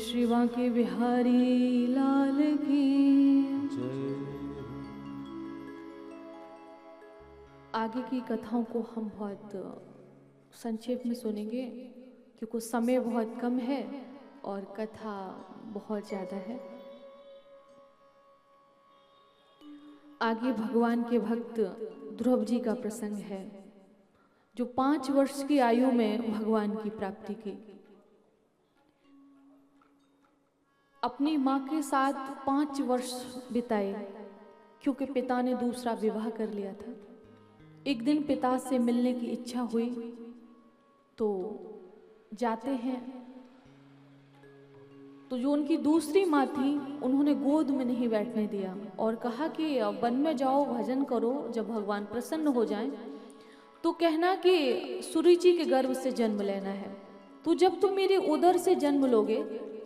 श्री बांके बिहारी लाल की जय। आगे की कथाओं को हम बहुत संक्षेप में सुनेंगे क्योंकि समय बहुत कम है और कथा बहुत ज़्यादा है। आगे भगवान के भक्त ध्रुव जी का प्रसंग है जो 5 वर्ष की आयु में भगवान की प्राप्ति की। अपनी माँ के साथ 5 वर्ष बिताए क्योंकि पिता ने दूसरा विवाह कर लिया था। एक दिन पिता से मिलने की इच्छा हुई तो जाते हैं तो जो उनकी दूसरी माँ थी उन्होंने गोद में नहीं बैठने दिया और कहा कि वन में जाओ भजन करो, जब भगवान प्रसन्न हो जाएं तो कहना कि सुरुचि के गर्भ से जन्म लेना है, तो जब तुम मेरे उदर से जन्म लोगे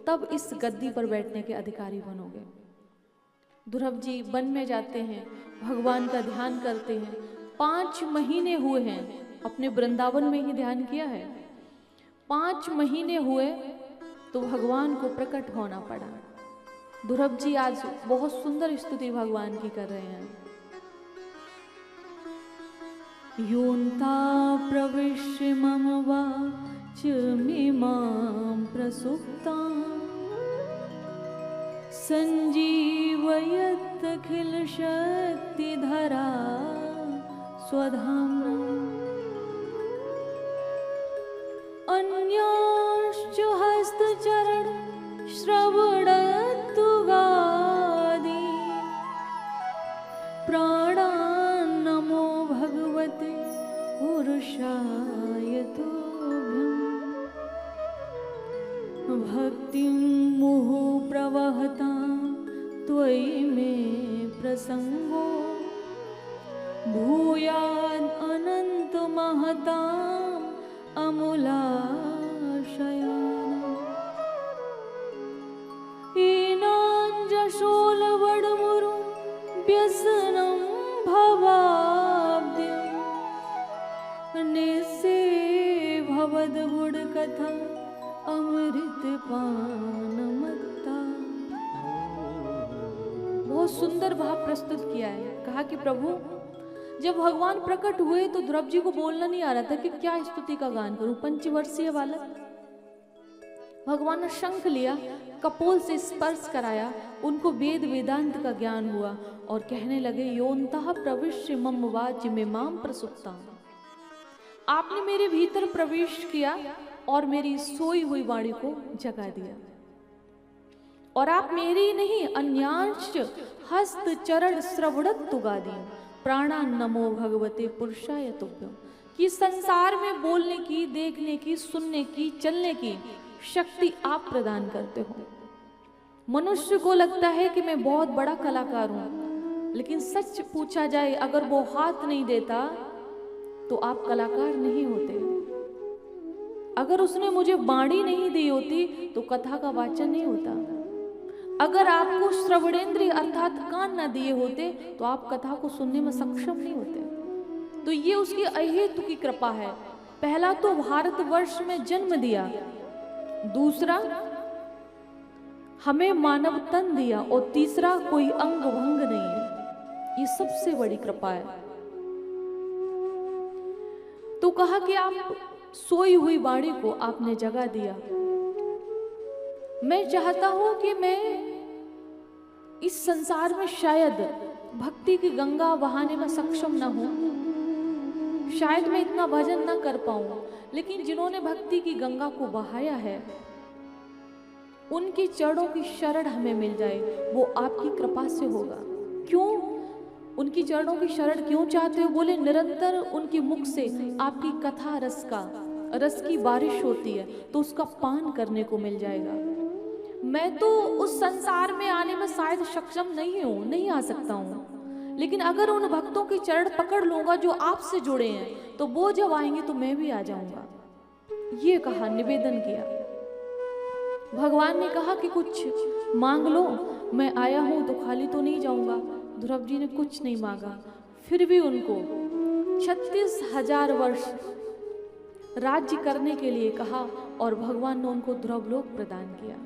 तब इस गद्दी पर बैठने के अधिकारी बनोगे। ध्रुव जी वन में जाते हैं, भगवान का ध्यान करते हैं। 5 महीने हुए हैं, अपने वृंदावन में ही ध्यान किया है। 5 महीने हुए तो भगवान को प्रकट होना पड़ा। ध्रुव जी आज बहुत सुंदर स्तुति भगवान की कर रहे हैं। योन्ता प्रविश्य मम वाचमिमां प्रसुप्तां संजीवयत्यखिल शक्तिधरा स्वधाम्ना अन्यांश्च हस्तचरण श्रवणत्वगादि प्राणान् नमो भगवते पुरुषाय तुभ्यं भक्तिं मुहुः प्रवहतां त्वयि मे प्रसंगो भूयाद् अनन्तमहताम् अमूलाशयानम् हीनाञ्जशोलवडमुरुं व्यसनं भवाब्धिं निस्से भवद्गुडकथा अमृतपानमत्ता। बहुत सुंदर भाव प्रस्तुत किया है। कहा कि प्रभु जब भगवान प्रकट हुए तो ध्रुव जी को बोलना नहीं आ रहा था कि क्या स्तुति का गान करूं। 5 वर्षीय बालक, भगवान ने शंख लिया, कपोल से स्पर्श कराया, उनको वेद वेदांत का ज्ञान हुआ और कहने लगे योन्तः प्रविश्य मम वाचमिमां प्रसुप्तां। आपने मेरे भीतर प्रवेश किया और मेरी सोई हुई वाणी को जगा दिया और आप मेरी नहीं अन्यांश हस्त चरण श्रवणत्वगादि प्राणा नमो भगवते पुरुषाय तुभ्यं कि संसार में बोलने की, देखने की, सुनने की, चलने की शक्ति आप प्रदान करते हो। मनुष्य को लगता है कि मैं बहुत बड़ा कलाकार हूं, लेकिन सच पूछा जाए अगर वो हाथ नहीं देता तो आप कलाकार नहीं होते। अगर उसने मुझे वाणी नहीं दी होती तो कथा का वाचन नहीं होता। अगर आपको श्रवणेंद्रिय अर्थात कान न दिए होते तो आप कथा को सुनने में सक्षम नहीं होते। तो ये उसकी अहेतु की कृपा है। पहला तो भारतवर्ष में जन्म दिया, दूसरा हमें मानव तन दिया और तीसरा कोई अंग भंग नहीं है। ये सबसे बड़ी कृपा है। तो कहा कि आप सोई हुई वाणी को आपने जगा दिया। मैं चाहता हूं कि मैं इस संसार में शायद भक्ति की गंगा बहाने में सक्षम न हूं, शायद मैं इतना भजन न कर पाऊं, लेकिन जिन्होंने भक्ति की गंगा को बहाया है उनके चरणों की शरण हमें मिल जाए, वो आपकी कृपा से होगा। क्यों उनकी चरणों की शरण क्यों चाहते हो? बोले निरंतर उनके मुख से आपकी कथा रस की बारिश होती है तो उसका पान करने को मिल जाएगा। मैं तो उस संसार में आने में शायद सक्षम नहीं आ सकता हूँ, लेकिन अगर उन भक्तों की चरण पकड़ लूंगा जो आपसे जुड़े हैं तो वो जब आएंगे तो मैं भी आ जाऊंगा। ये कहा, निवेदन किया। भगवान ने कहा कि कुछ मांग लो, मैं आया हूं तो खाली तो नहीं जाऊंगा। ध्रुव जी ने कुछ नहीं मांगा, फिर भी उनको 36,000 वर्ष राज्य करने के लिए कहा और भगवान ने उनको ध्रुवलोक प्रदान किया।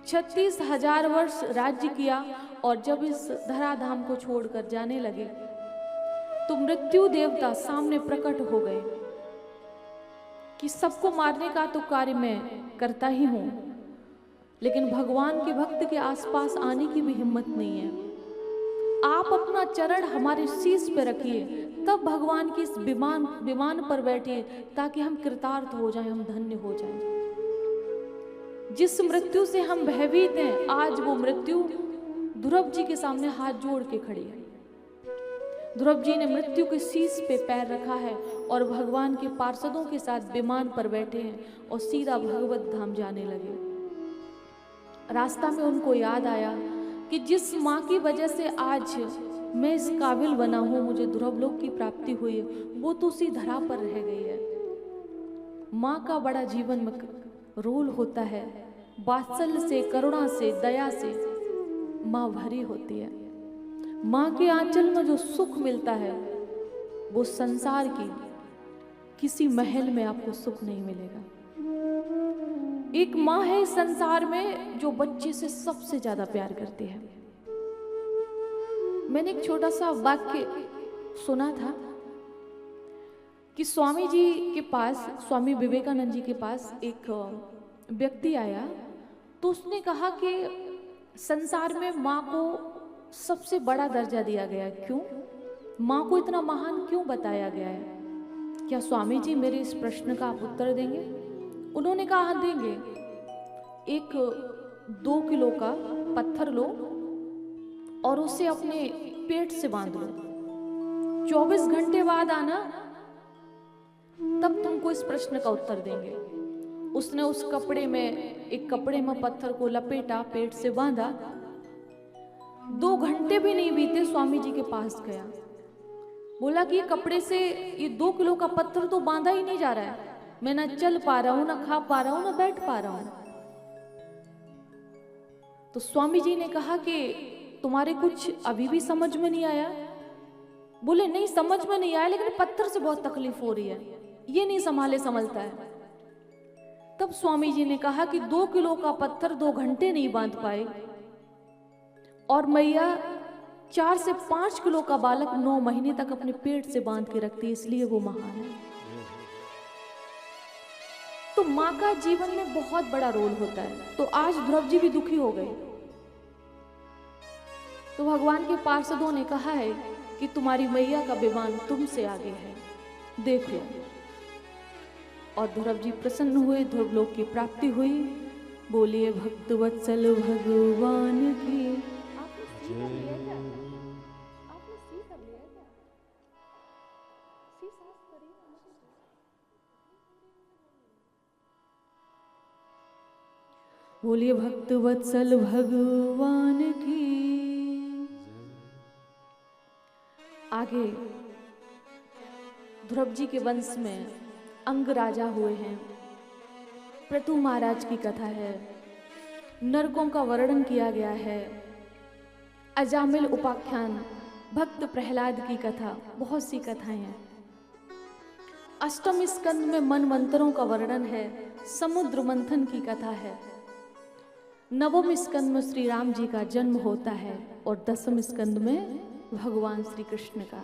36,000 वर्ष राज्य किया और जब इस धराधाम को छोड़कर जाने लगे तो मृत्यु देवता सामने प्रकट हो गए कि सबको मारने का तो कार्य मैं करता ही हूं, लेकिन भगवान के भक्त के आसपास आने की भी हिम्मत नहीं है। आप अपना चरण हमारे शीश पे रखिए, तब भगवान की इस विमान पर बैठिए, ताकि हम कृतार्थ हो जाएं, हम धन्य हो जाएं। जिस मृत्यु से हम भयभीत हैं, आज वो मृत्यु ध्रुव जी के सामने हाथ जोड़ के खड़ी है। ध्रुव जी ने मृत्यु के शीश पे पैर रखा है और भगवान के पार्षदों के साथ विमान पर बैठे हैं और सीधा भगवत धाम जाने लगे। रास्ता में उनको याद आया कि जिस माँ की वजह से आज मैं इस काबिल बना हूं, मुझे ध्रुव लोक की प्राप्ति हुई है, वो तो उसी धरा पर रह गई है। माँ का बड़ा जीवन में रोल होता है, वात्सल्य से, करुणा से, दया से माँ भरी होती है। माँ के आंचल में जो सुख मिलता है वो संसार की किसी महल में आपको सुख नहीं मिलेगा। एक माँ है इस संसार में जो बच्चे से सबसे ज्यादा प्यार करती है। मैंने एक छोटा सा वाक्य सुना था कि स्वामी जी के पास, स्वामी विवेकानंद जी के पास एक व्यक्ति आया, तो उसने कहा कि संसार में माँ को सबसे बड़ा दर्जा दिया गया है, क्यों? माँ को इतना महान क्यों बताया गया है? क्या स्वामी जी मेरे इस प्रश्न का आप उत्तर देंगे? उन्होंने कहा हाँ देंगे। एक 2 किलो का पत्थर लो और उसे अपने पेट से बांध लो, 24 घंटे बाद आना, तब तुमको इस प्रश्न का उत्तर देंगे। उसने उस कपड़े में, एक कपड़े में पत्थर को लपेटा, पेट से बांधा। 2 घंटे भी नहीं बीते, स्वामी जी के पास गया, बोला कि कपड़े से ये 2 किलो का पत्थर तो बांधा ही नहीं जा रहा है, मैं ना चल पा रहा हूं, ना खा पा रहा हूं, ना बैठ पा रहा हूं। तो स्वामी जी ने कहा कि तुम्हारे कुछ अभी भी समझ में नहीं आया? बोले नहीं समझ में नहीं आया, लेकिन पत्थर से बहुत तकलीफ हो रही है, ये नहीं संभलता है। तब स्वामी जी ने कहा कि 2 किलो का पत्थर 2 घंटे नहीं बांध पाए और मैया 4 से 5 किलो का बालक 9 महीने तक अपने पेट से बांध के रखती है, इसलिए वो महान है। तो माँ का जीवन में बहुत बड़ा रोल होता है। तो आज ध्रुव जी भी दुखी हो गए, तो भगवान के पार्षदों ने कहा है कि तुम्हारी मैया का विमान तुमसे आगे है, देख लो। और ध्रुव जी प्रसन्न हुए, ध्रुव लोक की प्राप्ति हुई। बोलिए भक्त वत्सल भगवान की। बोलिए भक्त वत्सल भगवान की। आगे ध्रुव जी के वंश में अंग राजा हुए हैं। प्रतु महाराज की कथा है, नरकों का वर्णन किया गया है। अजामिल उपाख्यान, भक्त प्रहलाद की कथा, बहुत सी कथाएं हैं। अष्टम स्कंद में मनवंतरों का वर्णन है, समुद्र मंथन की कथा है। नवम स्कंद में श्री राम जी का जन्म होता है और 10वें स्कंद में भगवान श्री कृष्ण का।